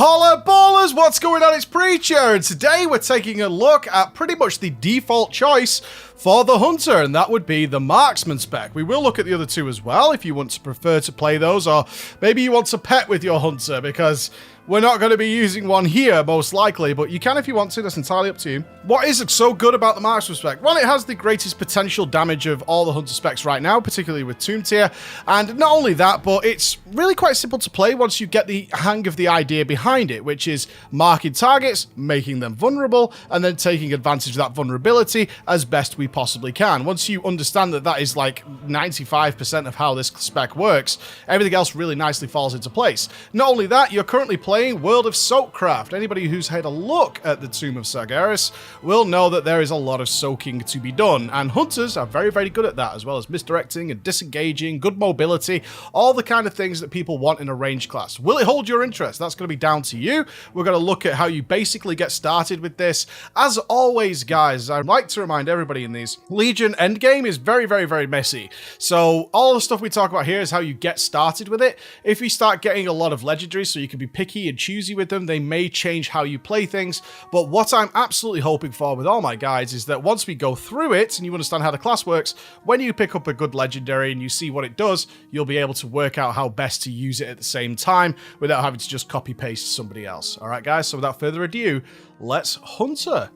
Holla ballers, what's going on? It's Preacher, and today we're taking a look at pretty much the default choice for the Hunter, and that would be the Marksman spec. We will look at the other two as well if you want to prefer to play those, or maybe you want to pet with your Hunter, because we're not going to be using one here, most likely, but you can if you want to. That's entirely up to you. What is so good about the Marksman spec? Well, it has the greatest potential damage of all the Hunter specs right now, particularly with Tomb Tier. And not only that, but it's really quite simple to play once you get the hang of the idea behind it, which is marking targets, making them vulnerable, and then taking advantage of that vulnerability as best we possibly can. Once you understand that that is like 95% of how this spec works, everything else really nicely falls into place. Not only that, you're currently playing World of Soakcraft. Anybody who's had a look at the Tomb of Sargeras will know that there is a lot of soaking to be done, and Hunters are very, very good at that, as well as misdirecting and disengaging, good mobility, all the kind of things that people want in a range class. Will it hold your interest? That's going to be down to you. We're going to look at how you basically get started with this. As always, guys, I'd like to remind everybody in these, Legion endgame is very, very, very messy. So all the stuff we talk about here is how you get started with it. If you start getting a lot of legendaries, so you can be picky and choosy with them, they may change how you play things. But what I'm absolutely hoping for with all my guides is that once we go through it and you understand how the class works, when you pick up a good legendary and you see what it does, you'll be able to work out how best to use it at the same time without having to just copy paste somebody else. All right, guys, so without further ado, let's Hunter.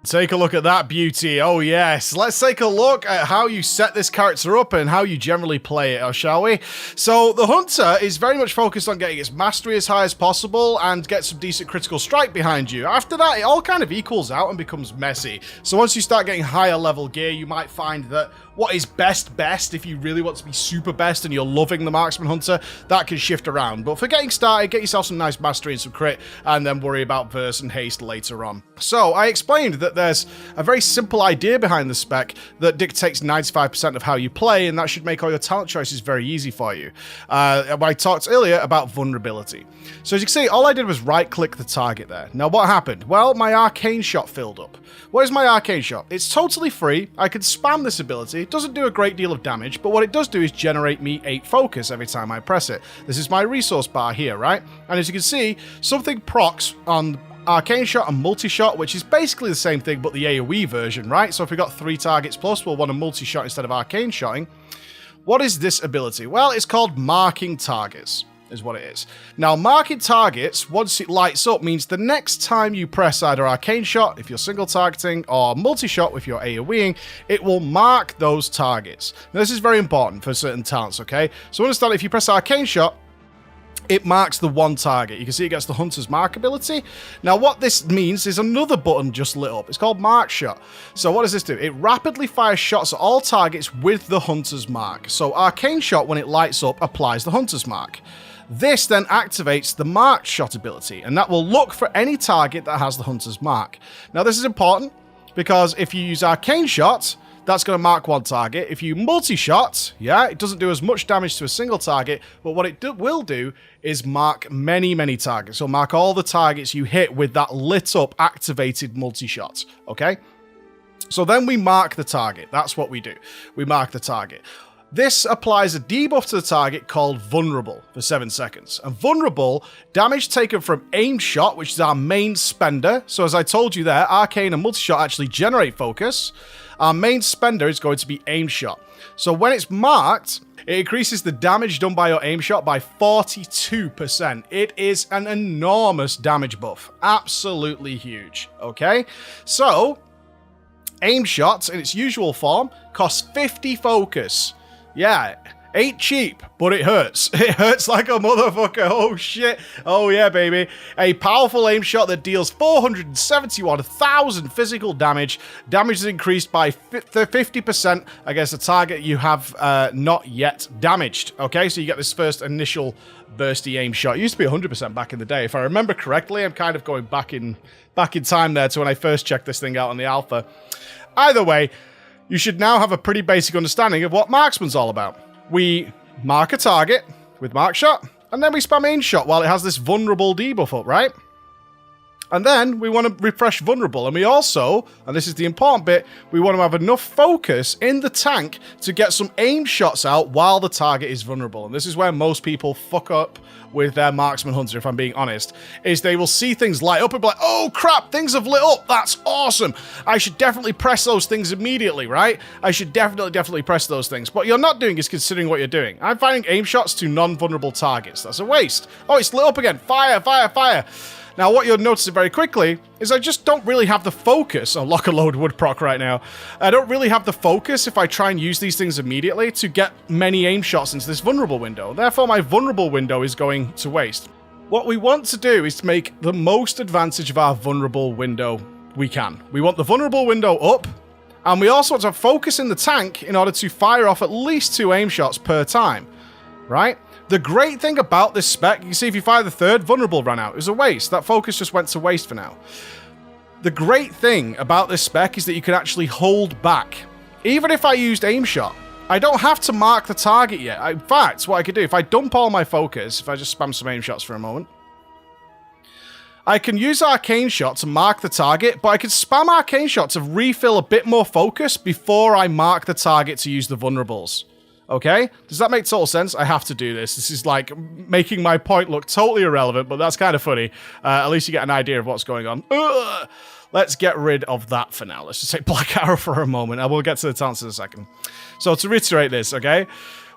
Take a look at that beauty. Oh yes, let's take a look at how you set this character up and how you generally play it, shall we? So the Hunter is very much focused on getting its mastery as high as possible and get some decent critical strike behind you. After that, it all kind of equals out and becomes messy. So once you start getting higher level gear, you might find that what is best, if you really want to be super best and you're loving the Marksman Hunter, that can shift around. But for getting started, get yourself some nice mastery and some crit, and then worry about verse and haste later on. So I explained that there's a very simple idea behind the spec that dictates 95% of how you play, and that should make all your talent choices very easy for you. I talked earlier about vulnerability. So as you can see, all I did was right-click the target there. Now what happened? Well, my Arcane Shot filled up. What is my Arcane Shot? It's totally free. I can spam this ability. It doesn't do a great deal of damage, but what it does do is generate me 8 focus every time I press it. This is my resource bar here, right? And as you can see, something procs on Arcane Shot and Multi-Shot, which is basically the same thing, but the AoE version, right? So if we've got 3 targets plus, we'll want a Multi-Shot instead of Arcane Shotting. What is this ability? Well, it's called Marking Targets, is what it is. Now, marking targets, once it lights up, means the next time you press either Arcane Shot, if you're single targeting, or Multi-Shot if you're AoEing, it will mark those targets. Now, this is very important for certain talents, okay? So understand, if you press Arcane Shot, it marks the one target. You can see it gets the Hunter's Mark ability. Now, what this means is another button just lit up. It's called Mark Shot. So what does this do? It rapidly fires shots at all targets with the Hunter's Mark. So Arcane Shot, when it lights up, applies the Hunter's Mark. This then activates the Marked Shot ability, and that will look for any target that has the Hunter's Mark. Now, this is important because if you use Arcane Shot, that's going to mark one target. If you multi-shot, yeah, it doesn't do as much damage to a single target, but what it will do is mark many, many targets. So mark all the targets you hit with that lit up activated multi-shot, okay? So then we mark the target. That's what we do. We mark the target. This applies a debuff to the target called Vulnerable for 7 seconds. And Vulnerable, damage taken from Aim Shot, which is our main spender. So as I told you there, Arcane and Multi-Shot actually generate focus. Our main spender is going to be Aim Shot. So when it's marked, it increases the damage done by your Aim Shot by 42%. It is an enormous damage buff. Absolutely huge, okay? So, Aim Shot, in its usual form, costs 50 focus. Yeah, ain't cheap, but it hurts. It hurts like a motherfucker. Oh shit. Oh yeah, baby. A powerful aim shot that deals 471,000 physical damage. Damage is increased by 50% against a target you have not yet damaged. Okay, so you get this first initial bursty aim shot. It used to be 100% back in the day. If I remember correctly, I'm kind of going back in time there to when I first checked this thing out on the alpha. Either way, you should now have a pretty basic understanding of what Marksman's all about. We mark a target with Mark Shot, and then we spam Aim Shot while it has this vulnerable debuff up, right? And then we want to refresh vulnerable. And we also, and this is the important bit, we want to have enough focus in the tank to get some aim shots out while the target is vulnerable. And this is where most people fuck up with their Marksman Hunter, if I'm being honest, is they will see things light up and be like, oh crap, things have lit up, that's awesome. I should definitely press those things immediately, right? I should definitely press those things. What you're not doing is considering what you're doing. I'm firing aim shots to non-vulnerable targets. That's a waste. Oh, it's lit up again. Fire, fire, fire. Now, what you'll notice very quickly is I just don't really have the focus. Oh, lock and load wood proc right now. I don't really have the focus if I try and use these things immediately to get many aim shots into this vulnerable window. Therefore, my vulnerable window is going to waste. What we want to do is to make the most advantage of our vulnerable window we can. We want the vulnerable window up, and we also want to focus in the tank in order to fire off at least 2 aim shots per time, right? The great thing about this spec, you can see if you fire the third, vulnerable ran out. It was a waste. That focus just went to waste for now. The great thing about this spec is that you can actually hold back. Even if I used aim shot, I don't have to mark the target yet. In fact, what I could do, if I dump all my focus, if I just spam some aim shots for a moment, I can use Arcane Shot to mark the target, but I can spam Arcane Shot to refill a bit more focus before I mark the target to use the vulnerables. Okay? Does that make total sense? I have to do this. This is like making my point look totally irrelevant, but that's kind of funny. At least you get an idea of what's going on. Ugh. Let's get rid of that for now. Let's just take Black Arrow for a moment. I will get to the talents in a second. So to reiterate this, okay?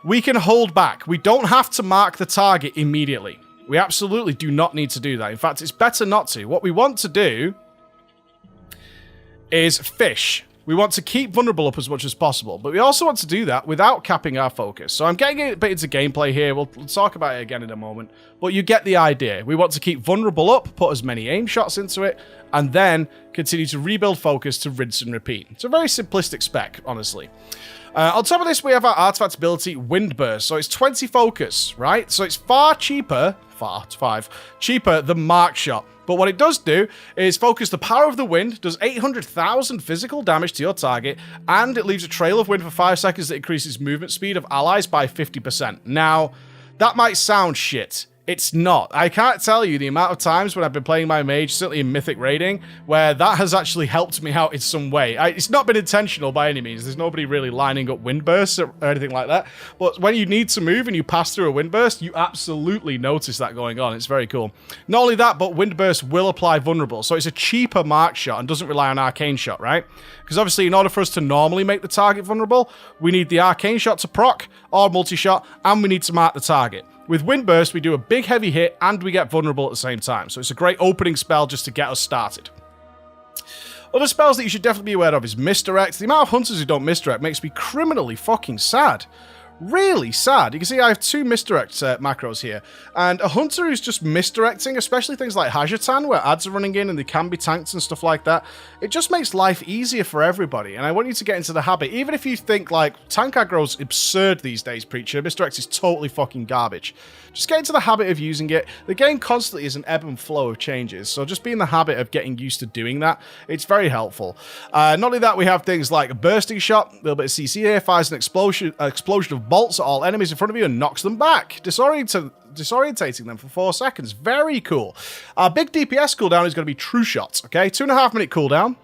We can hold back. We don't have to mark the target immediately. We absolutely do not need to do that. In fact, it's better not to. What we want to do is fish. We want to keep vulnerable up as much as possible, but we also want to do that without capping our focus. So I'm getting a bit into gameplay here. We'll talk about it again in a moment, but you get the idea. We want to keep vulnerable up, put as many aim shots into it, and then continue to rebuild focus to rinse and repeat. It's a very simplistic spec, honestly. On top of this, we have our artifact ability, Wind Burst. So it's 20 focus, right? So it's far cheaper, it's 5, cheaper than Mark Shot. But what it does do is focus the power of the wind, does 800,000 physical damage to your target, and it leaves a trail of wind for 5 seconds that increases movement speed of allies by 50%. Now, that might sound shit. It's not. I can't tell you the amount of times when I've been playing my mage, certainly in Mythic Raiding, where that has actually helped me out in some way. It's not been intentional by any means. There's nobody really lining up wind bursts or anything like that. But when you need to move and you pass through a wind burst, you absolutely notice that going on. It's very cool. Not only that, but wind burst will apply vulnerable. So it's a cheaper Mark Shot and doesn't rely on Arcane Shot, right? Because obviously in order for us to normally make the target vulnerable, we need the Arcane Shot to proc or multi-shot, and we need to mark the target. With Wind Burst, we do a big heavy hit and we get vulnerable at the same time. So it's a great opening spell just to get us started. Other spells that you should definitely be aware of is Misdirect. The amount of hunters who don't misdirect makes me criminally fucking sad. Really sad. You can see I have 2 misdirect macros here. And a hunter who's just misdirecting, especially things like Hajatan, where ads are running in and they can be tanked and stuff like that, it just makes life easier for everybody. And I want you to get into the habit. Even if you think, like, tank aggro's absurd these days, Preacher, misdirect is totally fucking garbage. Just get into the habit of using it. The game constantly is an ebb and flow of changes, so just be in the habit of getting used to doing that. It's very helpful. Not only that, we have things like a bursting shot, a little bit of CC here, fires an explosion of bolts at all enemies in front of you and knocks them back, disorientating them for 4 seconds. Very cool. Our big DPS cooldown is going to be True Shot, okay? 2.5 minute cooldown.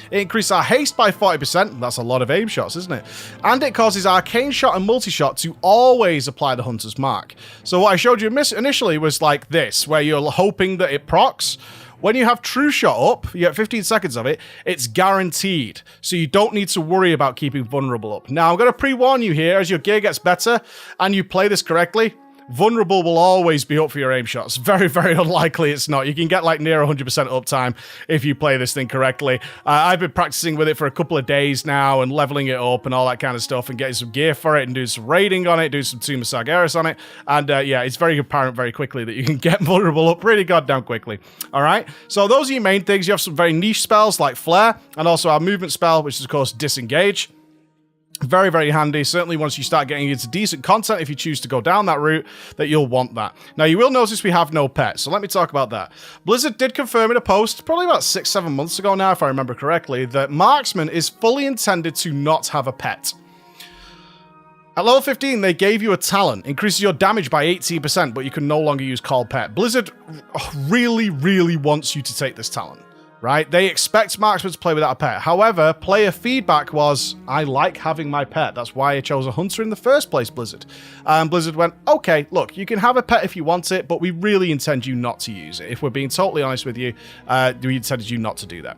It increases our haste by 40%. That's a lot of aim shots, isn't it? And it causes Arcane Shot and Multi-Shot to always apply the Hunter's Mark. So what I showed you initially was like this, where you're hoping that it procs. When you have True Shot up, you get 15 seconds of it, it's guaranteed. So you don't need to worry about keeping vulnerable up. Now, I'm going to pre-warn you here, as your gear gets better and you play this correctly, vulnerable will always be up for your aim shots. Very, very unlikely it's not. You can get like near 100% uptime if you play this thing correctly. I've been practicing with it for a couple of days now and leveling it up and all that kind of stuff and getting some gear for it and doing some raiding on it, doing some Tomb of Sargeras on it. And yeah, it's very apparent very quickly that you can get vulnerable up pretty goddamn quickly. All right, so those are your main things. You have some very niche spells like Flare and also our movement spell, which is of course Disengage. Very, very handy. Certainly once you start getting into decent content, if you choose to go down that route, that you'll want that. Now, you will notice we have no pets, so let me talk about that. Blizzard did confirm in a post, probably about 6-7 months ago now, if I remember correctly, that Marksman is fully intended to not have a pet. At level 15, they gave you a talent. Increases your damage by 18%, but you can no longer use Call Pet. Blizzard really, really wants you to take this talent, right? They expect Marksman to play without a pet. However, player feedback was, I like having my pet. That's why I chose a hunter in the first place, Blizzard. Blizzard went, okay, look, you can have a pet if you want it, but we really intend you not to use it. If we're being totally honest with you, we intended you not to do that.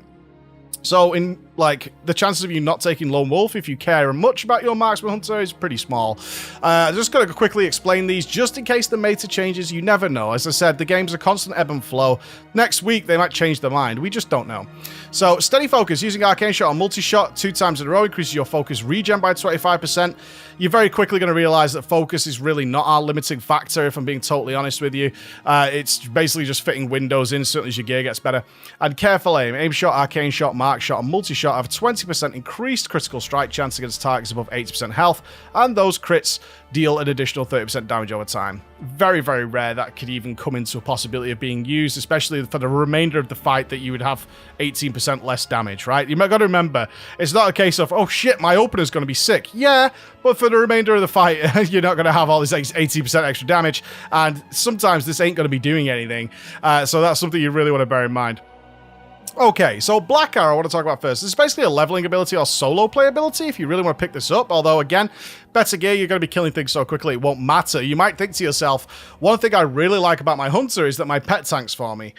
So in, like, the chances of you not taking Lone Wolf, if you care much about your Marksman Hunter, is pretty small. Just going to quickly explain these, just in case the meta changes. You never know. As I said, the game's a constant ebb and flow. Next week, they might change their mind. We just don't know. So, Steady Focus, using Arcane Shot on multi-shot 2 times in a row, increases your focus regen by 25%. You're very quickly going to realize that focus is really not our limiting factor, if I'm being totally honest with you. It's basically just fitting windows in, certainly as your gear gets better. And Careful Aim, Aim Shot, Arcane Shot, Mark Shot, and multi-shot have 20% increased critical strike chance against targets above 80% health, and those crits deal an additional 30% damage over time. Very, very rare that could even come into a possibility of being used, especially for the remainder of the fight that you would have 18% less damage, right? You've got to remember, it's not a case of, oh shit, my opener's going to be sick. Yeah, but for the remainder of the fight, you're not going to have all this 18% extra damage, and sometimes this ain't going to be doing anything. So that's something you really want to bear in mind. Okay, so Black Arrow I want to talk about first. This is basically a leveling ability or solo play ability if you really want to pick this up, although again, better gear, you're going to be killing things so quickly it won't matter. You might think to yourself, one thing I really like about my hunter is that my pet tanks for me.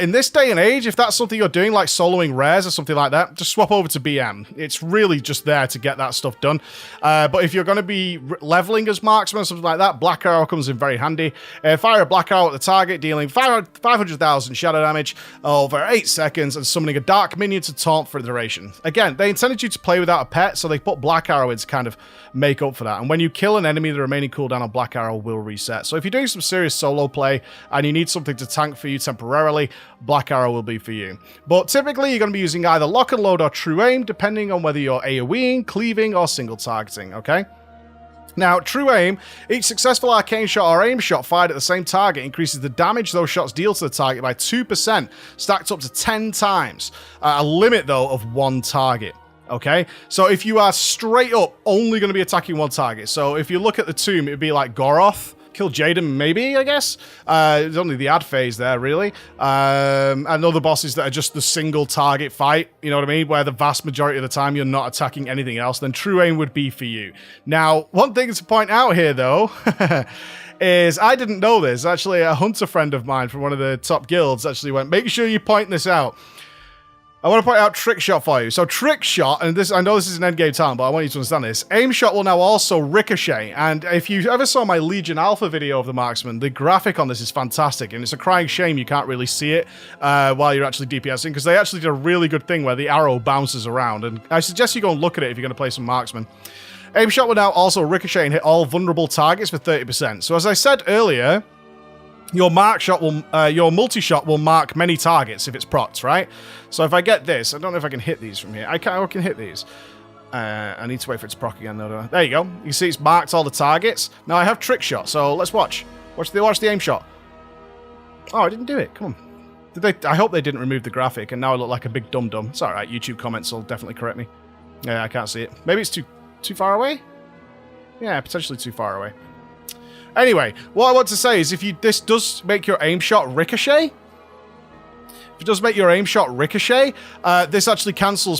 In this day and age, if that's something you're doing, like soloing rares or something like that, just swap over to BM. It's really just there to get that stuff done. But if you're going to be leveling as Marksman or something like that, Black Arrow comes in very handy. Fire a Black Arrow at the target, dealing 500,000 shadow damage over 8 seconds and summoning a dark minion to taunt for the duration. Again, they intended you to play without a pet, so they put Black Arrow in to kind of make up for that. And when you kill an enemy, the remaining cooldown on Black Arrow will reset. So if you're doing some serious solo play and you need something to tank for you temporarily, Black Arrow will be for you. But typically, you're going to be using either Lock and Load or True Aim, depending on whether you're AoEing, cleaving, or single targeting, okay? Now, True Aim, each successful Arcane Shot or Aim Shot fired at the same target increases the damage those shots deal to the target by 2%, stacked up to 10 times. A limit, though, of 1 target. Okay, so if you are straight up only going to be attacking 1 target, so if you look at the tomb, it would be like Goroth, kill Jaden maybe, I guess. It's only the ad phase there, really. And other bosses that are just the single target fight, you know what I mean, where the vast majority of the time you're not attacking anything else, then True Aim would be for you. Now, one thing to point out here, though, is I didn't know this. Actually, a hunter friend of mine from one of the top guilds actually went, make sure you point this out. I want to point out Trickshot for you. So Trickshot, and this, I know this is an endgame talent, but I want you to understand this. Aim Shot will now also ricochet. And if you ever saw my Legion Alpha video of the Marksman, the graphic on this is fantastic. And it's a crying shame you can't really see it while you're actually DPSing, because they actually did a really good thing where the arrow bounces around. And I suggest you go and look at it if you're going to play some Marksman. Aim Shot will now also ricochet and hit all vulnerable targets for 30%. So as I said earlier, your your multi-shot will mark many targets if it's procced, right? So if I get this, I don't know if I can hit these from here. I can hit these. I need to wait for it to proc again, though. There you go. You see it's marked all the targets. Now I have Trickshot, so let's watch. Watch the Aim Shot. Oh, I didn't do it. Come on. I hope they didn't remove the graphic, and now I look like a big dum-dum. It's alright, YouTube comments will definitely correct me. Yeah, I can't see it. Maybe it's too far away? Yeah, potentially too far away. Anyway, what I want to say is this does make your Aim Shot ricochet. If it does make your Aim Shot ricochet, this actually cancels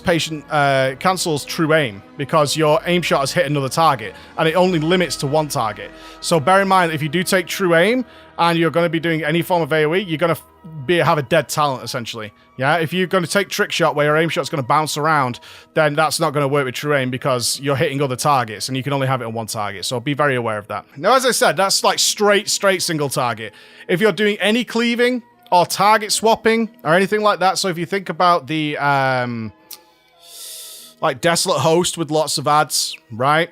True Aim, because your Aim Shot has hit another target, and it only limits to 1 target. So bear in mind, if you do take True Aim, and you're going to be doing any form of AoE, you're going to have a dead talent, essentially. Yeah, if you're going to take Trickshot, where your Aim Shot's going to bounce around, then that's not going to work with True Aim, because you're hitting other targets, and you can only have it on 1 target. So be very aware of that. Now, as I said, that's like straight single target. If you're doing any cleaving or target swapping or anything like that, so if you think about the like Desolate Host with lots of ads, right?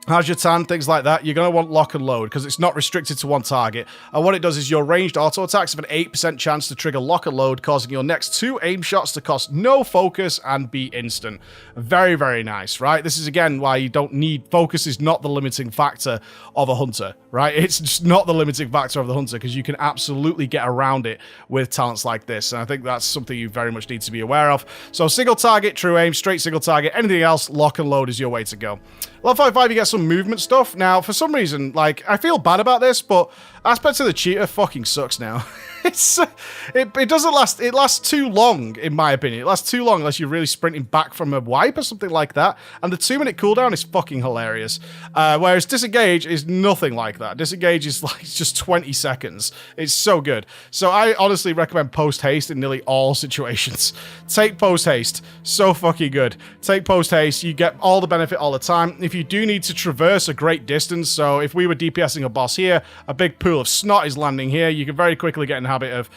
Hajatan, things like that, you're going to want Lock and Load, because it's not restricted to 1 target. And what it does is your ranged auto attacks have an 8% chance to trigger Lock and Load, causing your next 2 aim shots to cost no focus and be instant. Very, very nice, right? This is, again, why you don't need... Focus is not the limiting factor of a hunter, right? It's just not the limiting factor of the hunter, because you can absolutely get around it with talents like this. And I think that's something you very much need to be aware of. So single target, True Aim, straight single target. Anything else, Lock and Load is your way to go. Level 55, you get some movement stuff. Now, for some reason, like, I feel bad about this, but Aspect of the Cheetah fucking sucks now. It doesn't last, it lasts too long, in my opinion. It lasts too long unless you're really sprinting back from a wipe or something like that. And the 2-minute cooldown is fucking hilarious. Whereas Disengage is nothing like that. Disengage is like just 20 seconds. It's so good. So I honestly recommend Post Haste in nearly all situations. Take Post Haste. So fucking good. Take Post Haste. You get all the benefit all the time. If you do need to traverse a great distance, so if we were DPSing a boss here, a big pool of snot is landing here, you can very quickly get in the habit of,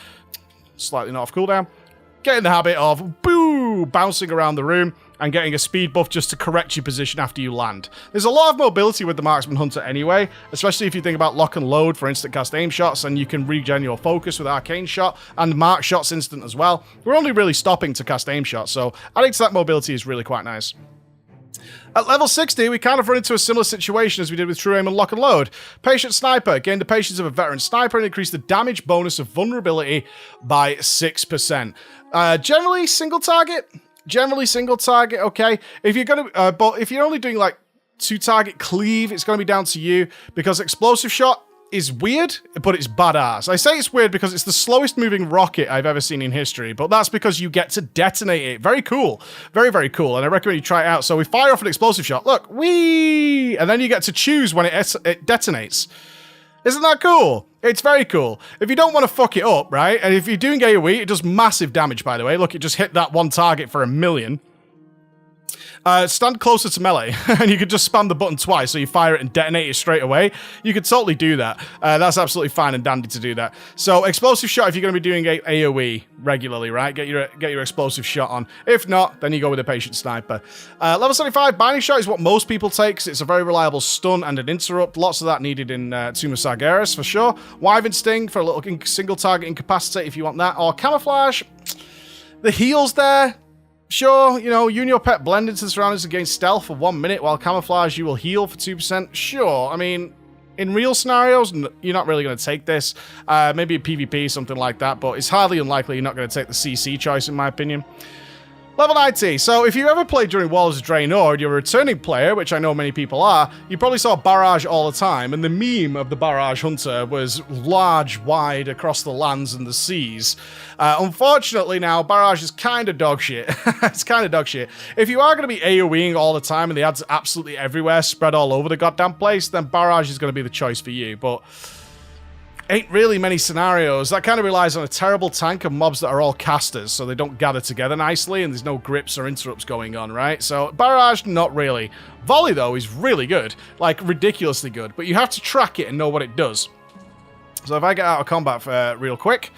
slightly not off cooldown, get in the habit of, boo, bouncing around the room and getting a speed buff just to correct your position after you land. There's a lot of mobility with the Marksman Hunter anyway, especially if you think about lock and load for instant cast aim shots, and you can regen your focus with Arcane Shot, and Mark Shot's instant as well. We're only really stopping to cast aim shots, so adding to that mobility is really quite nice. At level 60, we kind of run into a similar situation as we did with True Aim and Lock and Load. Patient Sniper. Gain the patience of a veteran sniper and increase the damage bonus of vulnerability by 6%. Generally single target. Okay. If you're gonna, but if you're only doing like 2-target cleave, it's gonna be down to you, because Explosive Shot is weird, but it's badass. I say it's weird because it's the slowest moving rocket I've ever seen in history, but that's because you get to detonate it. Very cool. Very, very cool, and I recommend you try it out. So we fire off an explosive shot. Look, whee! And then you get to choose when it detonates. Isn't that cool? It's very cool. If you don't want to fuck it up, right, and if you're doing AoE, it does massive damage, by the way. Look, it just hit that one target for 1,000,000. Stand closer to melee, and you can just spam the button twice, so you fire it and detonate it straight away. You could totally do that. That's absolutely fine and dandy to do that. So, explosive shot if you're going to be doing AoE regularly, right? Get your explosive shot on. If not, then you go with a patient sniper. Level 75, binding shot is what most people take, because it's a very reliable stun and an interrupt. Lots of that needed in Tomb of Sargeras, for sure. Wyvern Sting for a little single target incapacitate if you want that. Or camouflage. The heal's there. Sure, you know, you and your pet blend into the surroundings and gain stealth for 1 minute, while camouflage you will heal for 2%. Sure, I mean, in real scenarios, you're not really going to take this. Maybe a PvP, something like that, but it's hardly unlikely you're not going to take the CC choice, in my opinion. Level 90. So if you ever played during Walls of Draenor and you're a returning player, which I know many people are, you probably saw Barrage all the time, and the meme of the Barrage Hunter was large, wide, across the lands and the seas. Unfortunately now, Barrage is kind of dog shit. It's kind of dog shit. If you are going to be AoEing all the time and the ads absolutely everywhere, spread all over the goddamn place, then Barrage is going to be the choice for you, but ain't really many scenarios. That kind of relies on a terrible tank of mobs that are all casters, so they don't gather together nicely, and there's no grips or interrupts going on, right? So, Barrage, not really. Volley, though, is really good. Like, ridiculously good. But you have to track it and know what it does. So if I get out of combat real quick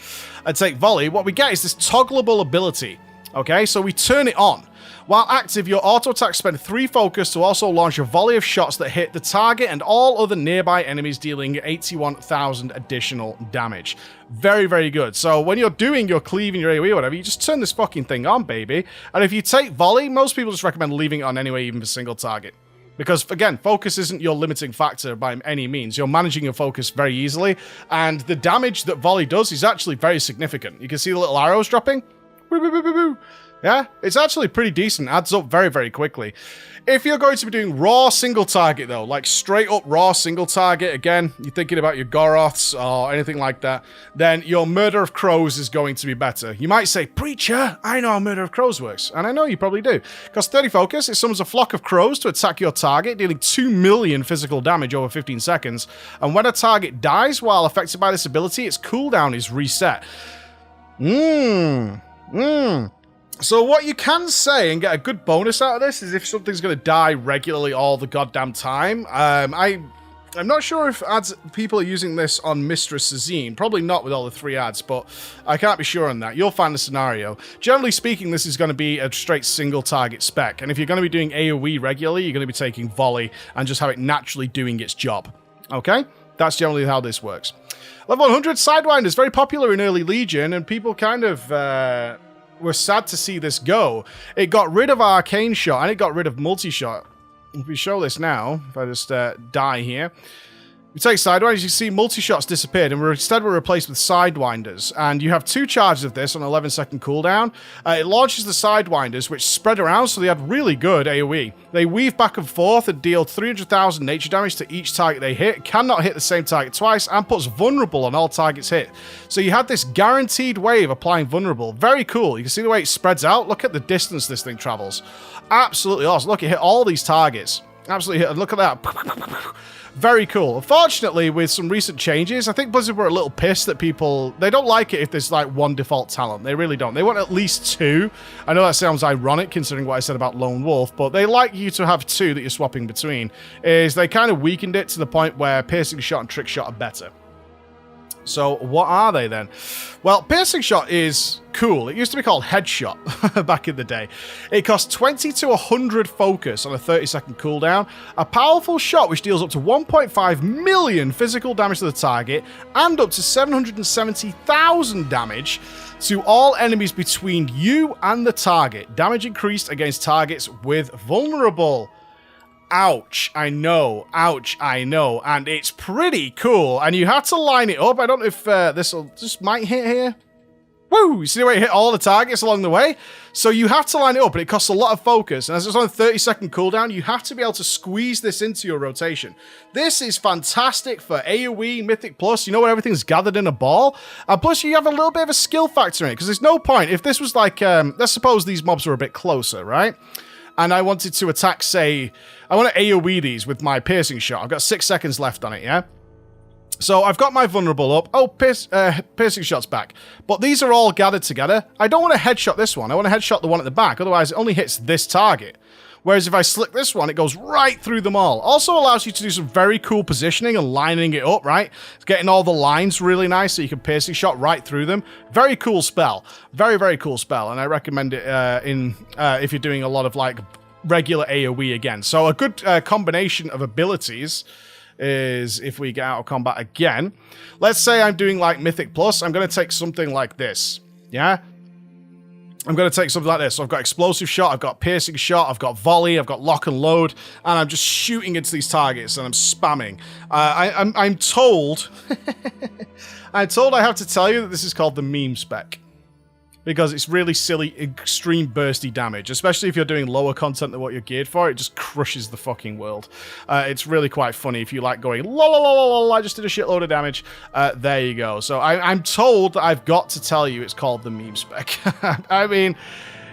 and take Volley, what we get is this toggleable ability. Okay, so we turn it on. While active, your auto attacks spend 3 focus to also launch a volley of shots that hit the target and all other nearby enemies, dealing 81,000 additional damage. Very, very good. So when you're doing your cleave and your AoE or whatever, you just turn this fucking thing on, baby. And if you take volley, most people just recommend leaving it on anyway, even for single target. Because, again, focus isn't your limiting factor by any means. You're managing your focus very easily, and the damage that volley does is actually very significant. You can see the little arrows dropping. Woo, woo, woo, woo, woo. Yeah, it's actually pretty decent. Adds up very, very quickly. If you're going to be doing raw single target, though, like straight up raw single target, again, you're thinking about your Goroths or anything like that, then your Murder of Crows is going to be better. You might say, Preacher, I know how Murder of Crows works. And I know you probably do. Because 30 focus, it summons a flock of crows to attack your target, dealing 2 million physical damage over 15 seconds. And when a target dies while affected by this ability, its cooldown is reset. So what you can say and get a good bonus out of this is if something's going to die regularly all the goddamn time. I'm not sure if people are using this on Mistress Sazine. Probably not with all the 3 ads, but I can't be sure on that. You'll find the scenario. Generally speaking, this is going to be a straight single target spec. And if you're going to be doing AoE regularly, you're going to be taking volley and just have it naturally doing its job. Okay? That's generally how this works. Level 100, Sidewinder is very popular in early Legion, and people kind of were sad to see this go. It got rid of Arcane Shot, and it got rid of Multi-Shot. If we show this now, if I just die here, We take Sidewinders, you see multi-shots disappeared, and instead we're replaced with Sidewinders. And you have 2 charges of this on an 11-second cooldown. It launches the Sidewinders, which spread around, so they had really good AoE. They weave back and forth and deal 300,000 nature damage to each target they hit, cannot hit the same target twice, and puts vulnerable on all targets hit. So you had this guaranteed way of applying vulnerable. Very cool. You can see the way it spreads out. Look at the distance this thing travels. Absolutely awesome. Look, it hit all these targets. Absolutely hit. Look at that. Very cool. Unfortunately, with some recent changes, I think Blizzard were a little pissed that people, they don't like it if there's like one default talent. They really don't. They want at least 2. I know that sounds ironic considering what I said about Lone Wolf, but they like you to have 2 that you're swapping between. Is they kind of weakened it to the point where Piercing Shot and Trick Shot are better. So what are they then? Well, Piercing Shot is cool. It used to be called Headshot back in the day. It costs 20 to 100 focus on a 30-second cooldown. A powerful shot which deals up to 1.5 million physical damage to the target and up to 770,000 damage to all enemies between you and the target. Damage increased against targets with vulnerable. Ouch, I know. Ouch, I know. And it's pretty cool. And you have to line it up. I don't know if this might hit here. Woo! You see the way it hit all the targets along the way? So you have to line it up, and it costs a lot of focus. And as it's on a 30-second cooldown, you have to be able to squeeze this into your rotation. This is fantastic for AoE, Mythic Plus, you know, when everything's gathered in a ball. And plus, you have a little bit of a skill factor in it, because there's no point. If this was like, let's suppose these mobs were a bit closer, right? And I wanted to attack, say, I want to AoE these with my Piercing Shot. I've got 6 seconds left on it, yeah? So I've got my vulnerable up. Oh, Piercing Shot's back. But these are all gathered together. I don't want to headshot this one. I want to headshot the one at the back. Otherwise, it only hits this target. Whereas if I slick this one, it goes right through them all. Also allows you to do some very cool positioning and lining it up, right? It's getting all the lines really nice so you can Piercing Shot right through them. Very cool spell. Very, very cool spell. And I recommend it if you're doing a lot of like regular AoE again. So a good combination of abilities is if we get out of combat again. Let's say I'm doing like Mythic Plus. I'm going to take something like this. Yeah? I'm going to take something like this. So I've got Explosive Shot, I've got Piercing Shot, I've got Volley, I've got Lock and Load, and I'm just shooting into these targets and I'm spamming. I'm told... I'm told I have to tell you that this is called the meme spec. Because it's really silly, extreme bursty damage. Especially if you're doing lower content than what you're geared for. It just crushes the fucking world. It's really quite funny if you like going, la la la la la, I just did a shitload of damage. There you go. So I'm told that I've got to tell you it's called the meme spec. I mean,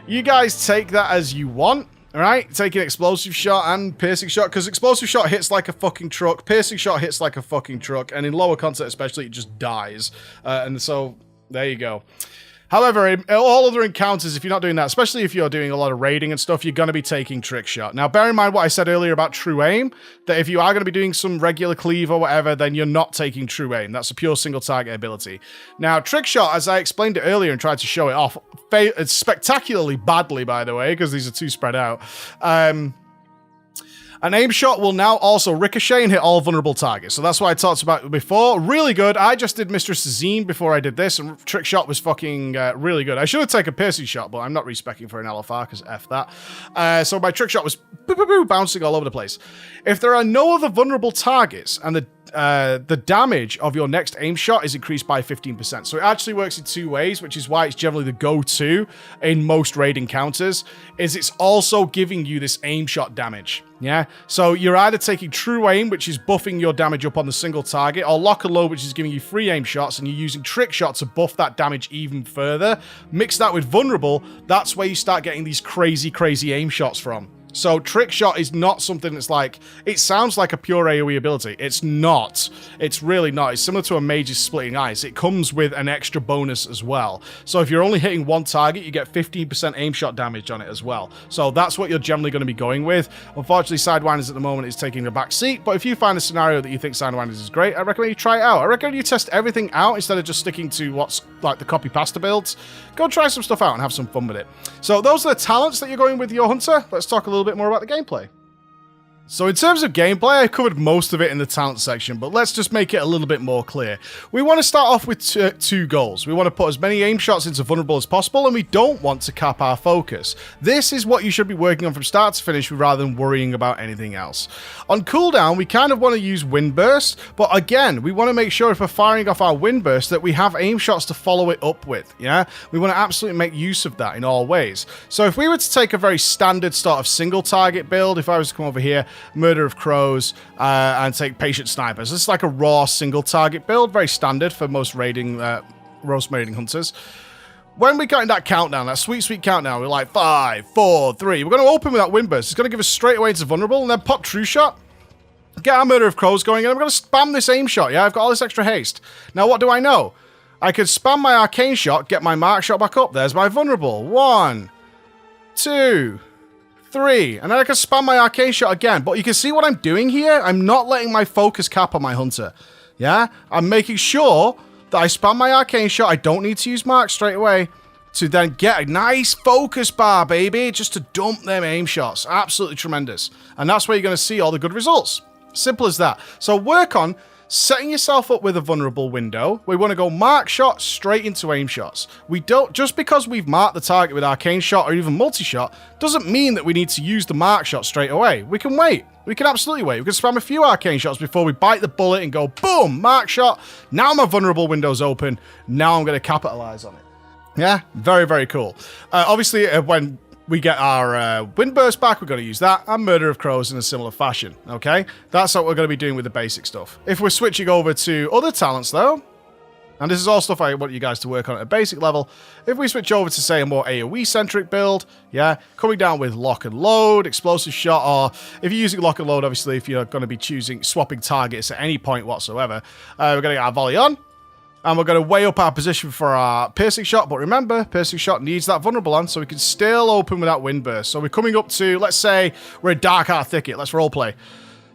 you guys take that as you want. Alright, taking Explosive Shot and Piercing Shot, because Explosive Shot hits like a fucking truck, Piercing Shot hits like a fucking truck, and in lower content especially, it just dies. And so, there you go. However, in all other encounters, if you're not doing that, especially if you're doing a lot of raiding and stuff, you're going to be taking Trickshot. Now, bear in mind what I said earlier about True Aim, that if you are going to be doing some regular cleave or whatever, then you're not taking True Aim. That's a pure single target ability. Now, Trickshot, as I explained it earlier and tried to show it off, it's spectacularly badly, by the way, because these are too spread out. An aim shot will now also ricochet and hit all vulnerable targets. So that's what I talked about before. Really good. I just did Mistress Azim before I did this, and Trick Shot was fucking really good. I should have taken Piercing Shot, but I'm not respecing for an LFR because F that. So my Trick Shot was bouncing all over the place. If there are no other vulnerable targets and the damage of your next aim shot is increased by 15%. So it actually works in 2 ways, which is why it's generally the go-to in most raid encounters, is it's also giving you this aim shot damage. Yeah, so you're either taking True Aim, which is buffing your damage up on the single target, or Lock and Load, which is giving you free aim shots, and you're using Trick Shot to buff that damage even further. Mix that with Vulnerable, that's where you start getting these crazy, crazy aim shots from. So Trick Shot is not something that's like, it sounds like a pure AoE ability. It's not. It's really not. It's similar to a Mage's Splitting Ice. It comes with an extra bonus as well. So if you're only hitting one target, you get 15% aim shot damage on it as well. So that's what you're generally going to be going with. Unfortunately, Sidewinders at the moment is taking a back seat, but if you find a scenario that you think Sidewinders is great, I recommend you try it out. I recommend you test everything out instead of just sticking to what's like the copy-pasta builds. Go try some stuff out and have some fun with it. So those are the talents that you're going with your Hunter. Let's talk a little bit more about the gameplay. So in terms of gameplay, I covered most of it in the talent section, but let's just make it a little bit more clear. We want to start off with two goals. We want to put as many aim shots into vulnerable as possible, and we don't want to cap our focus. This is what you should be working on from start to finish rather than worrying about anything else. On cooldown, we kind of want to use wind burst, but again, we want to make sure if we're firing off our wind burst that we have aim shots to follow it up with, yeah? We want to absolutely make use of that in all ways. So if we were to take a very standard sort of single target build, if I was to come over here, Murder of Crows, and take Patient Snipers. This is like a raw single target build, very standard for most raiding hunters. When we got in that countdown, that sweet countdown, we're like 5, 4, 3. We're going to open with that wind burst. It's going to give us straight away into vulnerable, and then pop Trickshot. Get our Murder of Crows going, and I'm going to spam this aim shot. Yeah, I've got all this extra haste. Now, what do I know? I could spam my arcane shot, get my mark shot back up. There's my vulnerable. 1, 2, 3, and then I can spam my arcane shot again. But you can see what I'm doing here. I'm not letting my focus cap on my hunter. Yeah, I'm making sure that I spam my arcane shot. I don't need to use mark straight away to then get a nice focus bar, baby, just to dump them aim shots. Absolutely tremendous. And that's where you're going to see all the good results. Simple as that. So work on setting yourself up with a vulnerable window. We want to go mark shot straight into aim shots. We don't, just because we've marked the target with arcane shot or even multi-shot, doesn't mean that we need to use the mark shot straight away. We can wait. We can absolutely wait. We can spam a few arcane shots before we bite the bullet and go, boom, mark shot. Now my vulnerable window's open. Now I'm going to capitalize on it. Yeah, very, very cool. Obviously, when we get our wind burst back, we're going to use that, and Murder of Crows in a similar fashion, okay? That's what we're going to be doing with the basic stuff. If we're switching over to other talents, though, and this is all stuff I want you guys to work on at a basic level, if we switch over to, say, a more AoE-centric build, yeah, coming down with lock and load, explosive shot, or if you're using lock and load, obviously, if you're going to be swapping targets at any point whatsoever, we're going to get our volley on, and we're going to weigh up our position for our piercing shot. But remember, piercing shot needs that vulnerable on, so we can still open with that wind burst. So we're coming up to, let's say, we're a Dark Heart Thicket. Let's roleplay.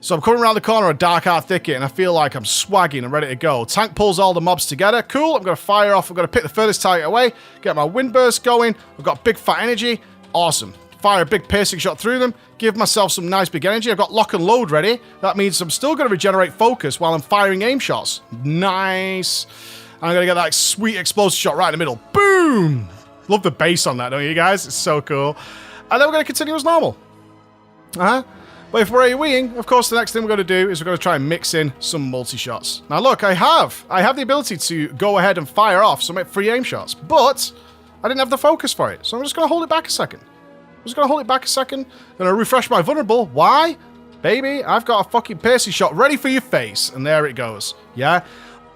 So I'm coming around the corner of Dark Heart Thicket, and I feel like I'm swagging and ready to go. Tank pulls all the mobs together. Cool. I'm going to fire off. I'm going to pick the furthest target away, get my wind burst going. I've got big fat energy. Awesome. Fire a big piercing shot through them. Give myself some nice big energy. I've got lock and load ready. That means I'm still going to regenerate focus while I'm firing aim shots. Nice. I'm going to get that sweet explosive shot right in the middle. Boom! Love the bass on that, don't you guys? It's so cool. And then we're going to continue as normal. But if we're AoEing, of course, the next thing we're going to do is we're going to try and mix in some multi-shots. Now, look, I have the ability to go ahead and fire off some free aim shots, but I didn't have the focus for it. So I'm just going to hold it back a second. I'm going to refresh my vulnerable. Why? Baby, I've got a fucking piercing shot ready for your face. And there it goes. Yeah?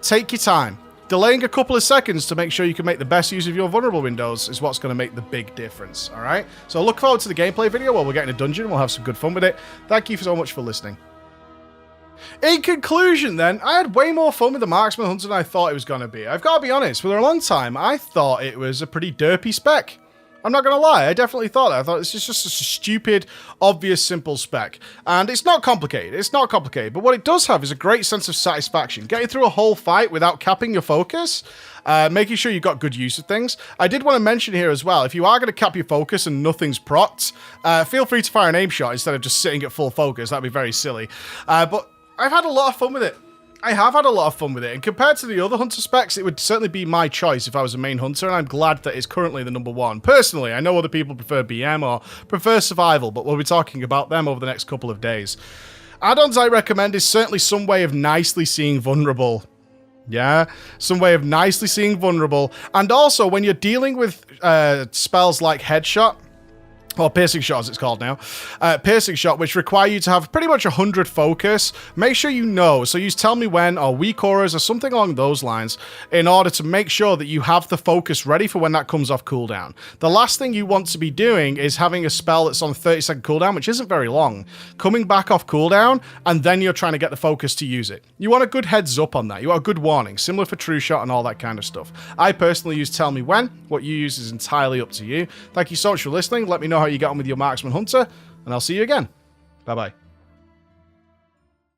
Take your time. Delaying a couple of seconds to make sure you can make the best use of your vulnerable windows is what's going to make the big difference, alright? So look forward to the gameplay video where we'll get in a dungeon, we'll have some good fun with it. Thank you so much for listening. In conclusion then, I had way more fun with the Marksman Hunter than I thought it was going to be. I've got to be honest, for a long time, I thought it was a pretty derpy spec. I'm not going to lie, I definitely thought that. I thought it's just a stupid, obvious, simple spec. And it's not complicated, but what it does have is a great sense of satisfaction. Getting through a whole fight without capping your focus, making sure you've got good use of things. I did want to mention here as well, if you are going to cap your focus and nothing's procced, feel free to fire an aim shot instead of just sitting at full focus. That'd be very silly. But I've had a lot of fun with it. I have had a lot of fun with it, and compared to the other hunter specs, it would certainly be my choice if I was a main hunter, and I'm glad that it's currently the #1. Personally, I know other people prefer BM or prefer survival, but we'll be talking about them over the next couple of days. Add-ons I recommend is certainly some way of nicely seeing vulnerable. Yeah, some way of nicely seeing vulnerable, and also when you're dealing with spells like headshot, or piercing shot as it's called now, piercing shot, which require you to have pretty much 100 focus. Make sure you know, so use tell me when or weak auras or something along those lines in order to make sure that you have the focus ready for when that comes off cooldown. The last thing you want to be doing is having a spell that's on 30-second cooldown, which isn't very long, coming back off cooldown, and then you're trying to get the focus to use it. You want a good heads up on that. You want a good warning, similar for Trickshot and all that kind of stuff. I personally use tell me when. What you use is entirely up to you. Thank you so much for listening. Let me know how you get on with your Marksman Hunter, and I'll see you again. Bye-bye.